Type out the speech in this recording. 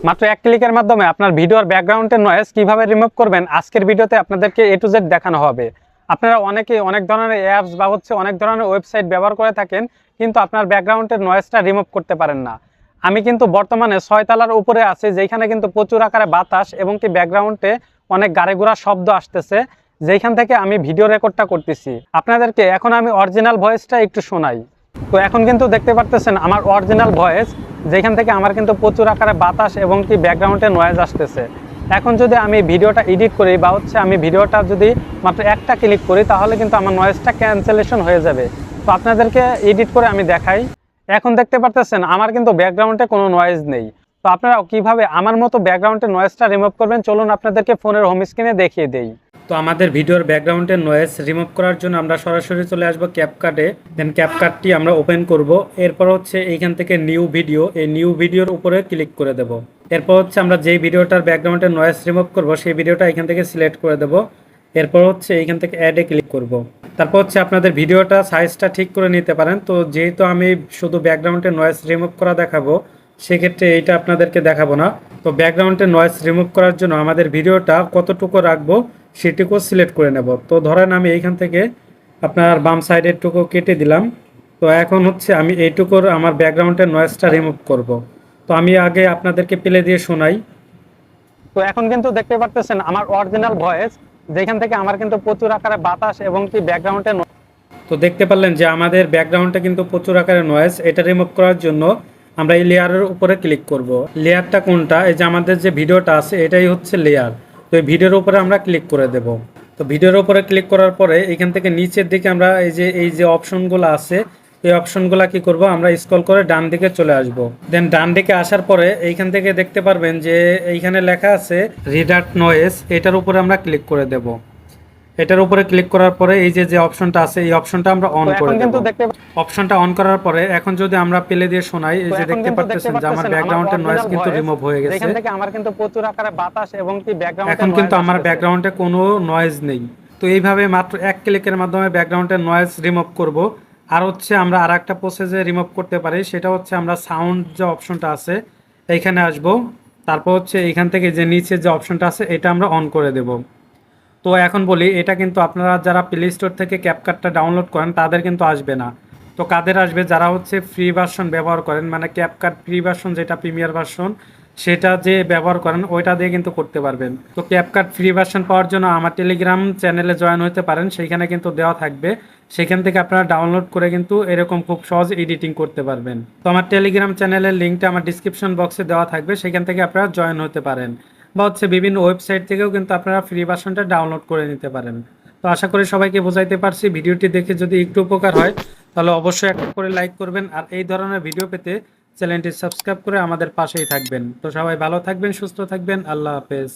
মাত্র এক ক্লিকের মাধ্যমে আপনার ভিডিওর ব্যাকগ্রাউন্ডের নয়েজ কিভাবে রিমুভ করবেন আজকের ভিডিওতে আপনাদেরকে A to Z দেখানো হবে। আপনারা অনেকেই অনেক ধরনের অ্যাপস বা অনেক ধরনের ওয়েবসাইট ব্যবহার করে থাকেন, কিন্তু আপনার ব্যাকগ্রাউন্ডের নয়েজটা রিমুভ করতে পারেন না। আমি কিন্তু বর্তমানে 6 তলার উপরে আছি, যেখানে কিন্তু প্রচুর আকারে বাতাস এবং কি ব্যাকগ্রাউন্ডে অনেক গাড়ি ঘোড়া শব্দ আসতেছে, যেখান থেকে আমি ভিডিও রেকর্ডটা করতেছি। আপনাদেরকে এখন আমি অরিজিনাল ভয়েসটা একটু শোনাই। তো এখন কিন্তু দেখতে পারতেছেন আমার অরিজিনাল ভয়েস, যেখান থেকে আমার কিন্তু প্রচুর আকারে বাতাস এবং কি ব্যাকগ্রাউন্ডে নয়েজ আসতেছে। এখন যদি আমি ভিডিওটা এডিট করি বা আমি ভিডিওটা যদি মাত্র একটা ক্লিক করি, তাহলে কিন্তু আমার নয়েজটা ক্যান্সেলেশন হয়ে যাবে। তো আপনাদেরকে এডিট করে আমি দেখাই। এখন দেখতে পারতেছেন আমার কিন্তু ব্যাকগ্রাউন্ডে কোনো নয়েজ নেই। তো আপনারা কিভাবে আমার মতো ব্যাকগ্রাউন্ডের নয়েজটা রিমুভ করবেন, চলুন আপনাদেরকে ফোনের হোম স্ক্রিনে দেখিয়ে দেই। তো আমাদের ভিডিওর ব্যাকগ্রাউন্ডের নয়েজ রিমুভ করার জন্য আমরা সরাসরি চলে আসবো ক্যাপকাটে। দেন ক্যাপকাটটি আমরা ওপেন করব। এরপর এইখান থেকে নিউ ভিডিও, এই নিউ ভিডিওর উপরে ক্লিক করে দেব। এরপর আমরা যেই ভিডিওটার ব্যাকগ্রাউন্ডের নয়েজ রিমুভ করব সেই ভিডিওটা এখান থেকে সিলেক্ট করে দেব। এরপর এইখান থেকে অ্যাডে ক্লিক করব। তারপর আপনাদের ভিডিওটা সাইজটা ঠিক করে নিতে পারেন। তো যেহেতু আমি শুধু ব্যাকগ্রাউন্ডের নয়েজ রিমুভ করা দেখাবো, সেক্ষেত্রে এইটা আপনাদেরকে দেখাবো না। তো ব্যাকগ্রাউন্ডের নয়েজ রিমুভ করার জন্য আমাদের ভিডিওটা কতটুকু রাখবো সেটুকু সিলেক্ট করে নেব। তো ধরেন আমি এইখান থেকে আপনার বাম সাইডের টুকু কেটে দিলাম। তো এখন আমি এইটুকুর আমার ব্যাকগ্রাউন্ডের নয়েজটা রিমুভ করব। তো আমি আগে আপনাদেরকে প্লে দিয়ে শোনাই। তো এখন কিন্তু দেখতে পারতেছেন আমার অরিজিনাল ভয়েস, যেখান থেকে আমার কিন্তু প্রচুর আকারে বাতাস এবং কি ব্যাকগ্রাউন্ডে। তো দেখতে পারলেন যে আমাদের ব্যাকগ্রাউন্ডে কিন্তু প্রচুর আকারে নয়েজ। এটা রিমুভ করার জন্য আমরা এই লেয়ারের উপরে ক্লিক করব। লেয়ারটা কোনটা? এই যে আমাদের যে ভিডিওটা আছে এটাই হচ্ছে লেয়ার। তো এই ভিডিওর উপরে আমরা ক্লিক করে দেব। তো ভিডিওর উপরে ক্লিক করার পরে এখান থেকে নিচের দিকে আমরা এই যে অপশনগুলো আছে, এই অপশনগুলো কি করব, আমরা স্ক্রল করে ডান দিকে চলে আসব। দেন ডান দিকে আসার পরে এইখান থেকে দেখতে পারবেন যে এইখানে লেখা আছে রিডাক্ট নয়েজ, এটার উপরে আমরা ক্লিক করে দেব। এটার উপরে ক্লিক করার পরে এই যে অপশনটা আছে এই অপশনটা আমরা অন করে দেব। অপশনটা অন করার পরে এখন যদি আমরা প্লে দিয়ে শোনাই, এই যে দেখতে পাচ্ছেন যে আমার ব্যাকগ্রাউন্ডের নয়েজ কিন্তু রিমুভ হয়ে গেছে। এখান থেকে আমার কিন্তু প্রচুর আকারে বাতাস এবং কি ব্যাকগ্রাউন্ডে এখন কিন্তু আমার ব্যাকগ্রাউন্ডে কোনো নয়েজ নেই। তো এইভাবে মাত্র এক ক্লিকের মাধ্যমে ব্যাকগ্রাউন্ডের নয়েজ রিমুভ করব। আর আমরা আরেকটা প্রসেসে রিমুভ করতে পারি, সেটা আমরা সাউন্ড যে অপশনটা আছে এইখানে আসব। তারপর এইখান থেকে যে নিচে যে অপশনটা আছে এটা আমরা অন করে দেব। তো এখন বলি, এটা কিন্তু আপনারা যারা প্লে স্টোর থেকে ক্যাপকাটটা ডাউনলোড করেন তাদের কিন্তু আসবে না। তো কাদের আসবে? যারা ফ্রি ভার্সন ব্যবহার করেন, মানে ক্যাপকাট ফ্রি ভার্সন যেটা প্রিমিয়ার ভার্সন সেটা যে ব্যবহার করেন ওইটা দিয়ে কিন্তু করতে পারবেন। তো ক্যাপকাট ফ্রি ভার্সন পাওয়ার জন্য আমার টেলিগ্রাম চ্যানেলে জয়েন হতে পারেন, সেইখানে কিন্তু দেওয়া থাকবে। সেখান থেকে আপনারা ডাউনলোড করে কিন্তু এরকম খুব সহজ এডিটিং করতে পারবেন। তো আমার টেলিগ্রাম চ্যানেলের লিঙ্কটা আমার ডিসক্রিপশন বক্সে দেওয়া থাকবে, সেখান থেকে আপনারা জয়েন হতে পারেন। বা বিভিন্ন ওয়েবসাইট থেকেও কিন্তু আপনারা ফ্রি ভার্সনটা ডাউনলোড করে নিতে পারেন। তো আশা করি সবাইকে বোঝাইতে পারছি। ভিডিওটি দেখে যদি একটু উপকার হয় তাহলে অবশ্যই একটা করে লাইক করবেন, আর এই ধরনের ভিডিও পেতে চ্যানেলটি সাবস্ক্রাইব করে আমাদের পাশেই থাকবেন। তো সবাই ভালো থাকবেন, সুস্থ থাকবেন। আল্লাহ হাফেজ।